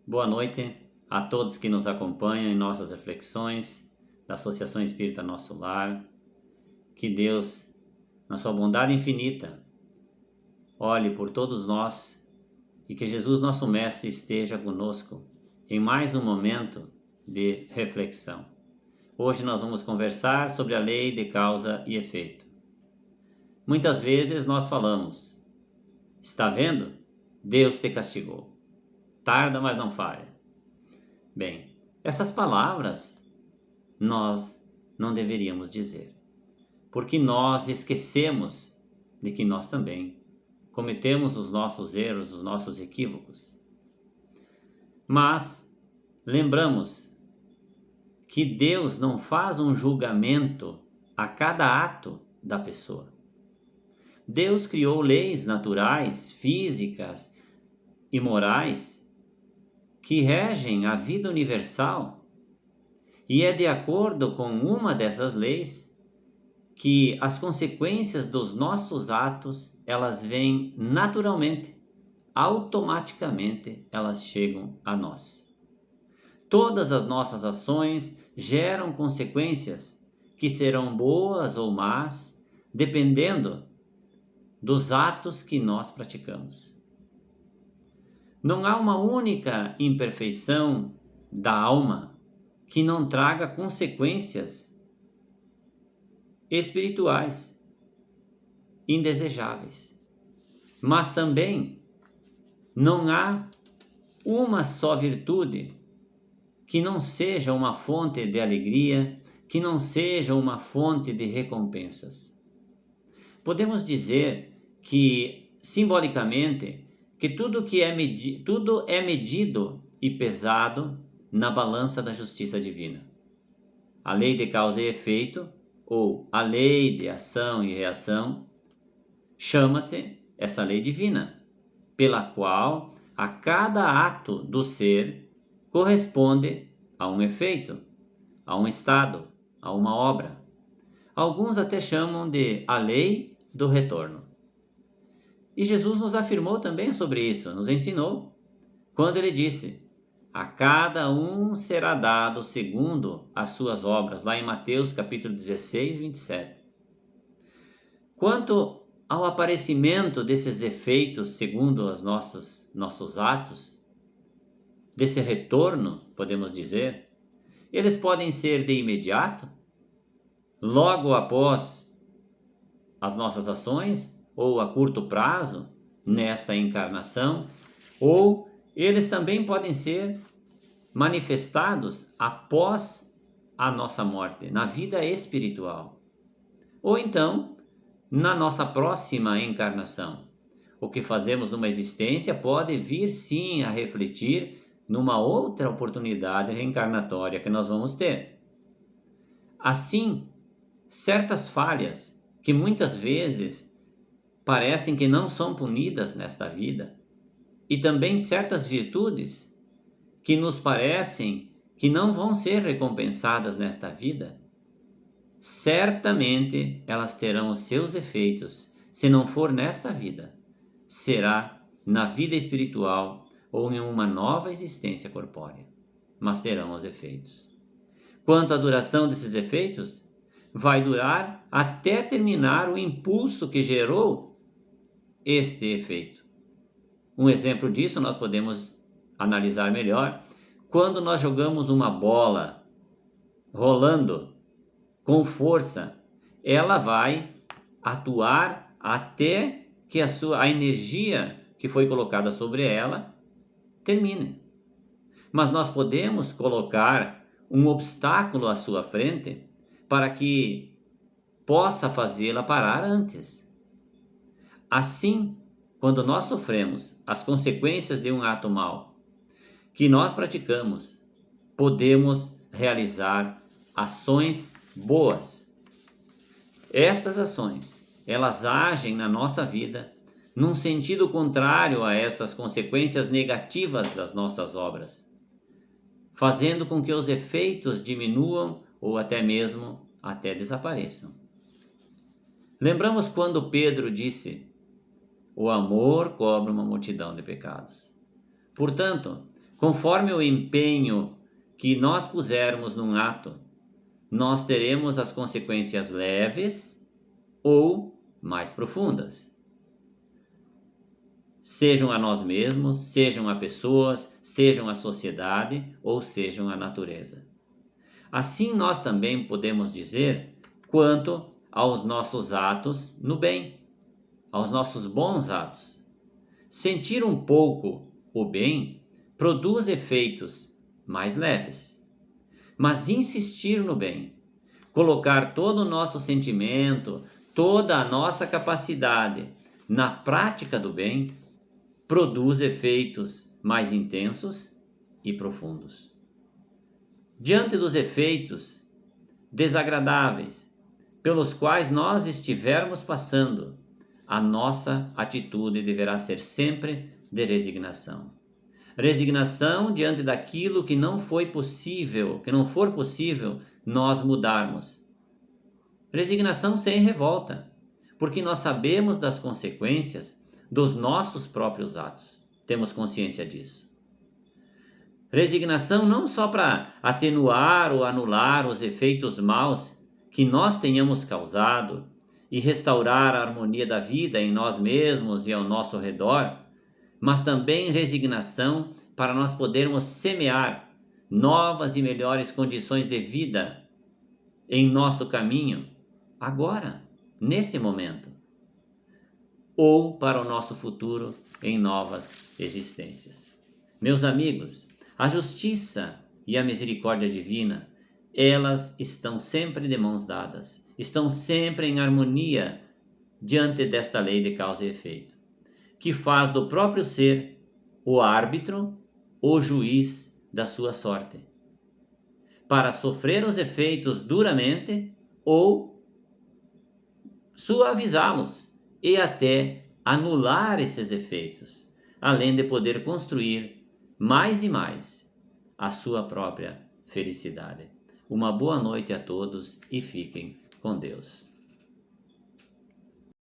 Boa noite a todos que nos acompanham em nossas reflexões da Associação Espírita Nosso Lar. Que Deus, na sua bondade infinita, olhe por todos nós e que Jesus, nosso Mestre, esteja conosco em mais um momento de reflexão. Hoje nós vamos conversar sobre a lei de causa e efeito. Muitas vezes nós falamos: está vendo? Deus te castigou. Tarda, mas não falha. Bem, essas palavras nós não deveríamos dizer, porque nós esquecemos de que nós também cometemos os nossos erros, os nossos equívocos. Mas lembramos que Deus não faz um julgamento a cada ato da pessoa. Deus criou leis naturais, físicas e morais que regem a vida universal, e é de acordo com uma dessas leis que as consequências dos nossos atos, elas vêm naturalmente, automaticamente elas chegam a nós. Todas as nossas ações geram consequências que serão boas ou más, dependendo dos atos que nós praticamos. Não há uma única imperfeição da alma que não traga consequências espirituais indesejáveis. Mas também não há uma só virtude que não seja uma fonte de alegria, que não seja uma fonte de recompensas. Podemos dizer que, simbolicamente, que tudo é medido e pesado na balança da justiça divina. A lei de causa e efeito, ou a lei de ação e reação, chama-se essa lei divina, pela qual a cada ato do ser corresponde a um efeito, a um estado, a uma obra. Alguns até chamam de a lei do retorno. E Jesus nos afirmou também sobre isso, nos ensinou, quando ele disse: a cada um será dado segundo as suas obras, lá em Mateus capítulo 16, 27. Quanto ao aparecimento desses efeitos segundo os nossos atos, desse retorno, podemos dizer, eles podem ser de imediato, logo após as nossas ações, ou a curto prazo, nesta encarnação, ou eles também podem ser manifestados após a nossa morte, na vida espiritual, ou então na nossa próxima encarnação. O que fazemos numa existência pode vir sim a refletir numa outra oportunidade reencarnatória que nós vamos ter. Assim, certas falhas que muitas vezes parecem que não são punidas nesta vida, e também certas virtudes que nos parecem que não vão ser recompensadas nesta vida, certamente elas terão os seus efeitos, se não for nesta vida, será na vida espiritual ou em uma nova existência corpórea, mas terão os efeitos. Quanto à duração desses efeitos, vai durar até terminar o impulso que gerou este efeito. Um exemplo disso nós podemos analisar melhor quando nós jogamos uma bola rolando com força. Ela vai atuar até que a energia que foi colocada sobre ela termine. Mas nós podemos colocar um obstáculo à sua frente para que possa fazê-la parar antes. Assim, quando nós sofremos as consequências de um ato mau que nós praticamos, podemos realizar ações boas. Estas ações, elas agem na nossa vida num sentido contrário a essas consequências negativas das nossas obras, fazendo com que os efeitos diminuam ou até mesmo desapareçam. Lembramos quando Pedro disse: o amor cobre uma multidão de pecados. Portanto, Conforme o empenho que nós pusermos num ato, nós teremos as consequências leves ou mais profundas. Sejam a nós mesmos, sejam a pessoas, sejam a sociedade ou sejam a natureza. Assim nós também podemos dizer quanto aos nossos atos no bem, aos nossos bons atos. Sentir um pouco o bem produz efeitos mais leves, mas insistir no bem, colocar todo o nosso sentimento, toda a nossa capacidade na prática do bem, produz efeitos mais intensos e profundos. Diante dos efeitos desagradáveis pelos quais nós estivermos passando, a nossa atitude deverá ser sempre de resignação. Resignação diante daquilo que não foi possível, que não for possível nós mudarmos. Resignação sem revolta, porque nós sabemos das consequências dos nossos próprios atos. Temos consciência disso. Resignação não só para atenuar ou anular os efeitos maus que nós tenhamos causado e restaurar a harmonia da vida em nós mesmos e ao nosso redor, mas também resignação para nós podermos semear novas e melhores condições de vida em nosso caminho, agora, nesse momento, ou para o nosso futuro em novas existências. Meus amigos, a justiça e a misericórdia divina, elas estão sempre de mãos dadas, estão sempre em harmonia diante desta lei de causa e efeito, que faz do próprio ser o árbitro, o juiz da sua sorte, para sofrer os efeitos duramente ou suavizá-los e até anular esses efeitos, além de poder construir mais e mais a sua própria felicidade. Uma boa noite a todos e fiquem com Deus.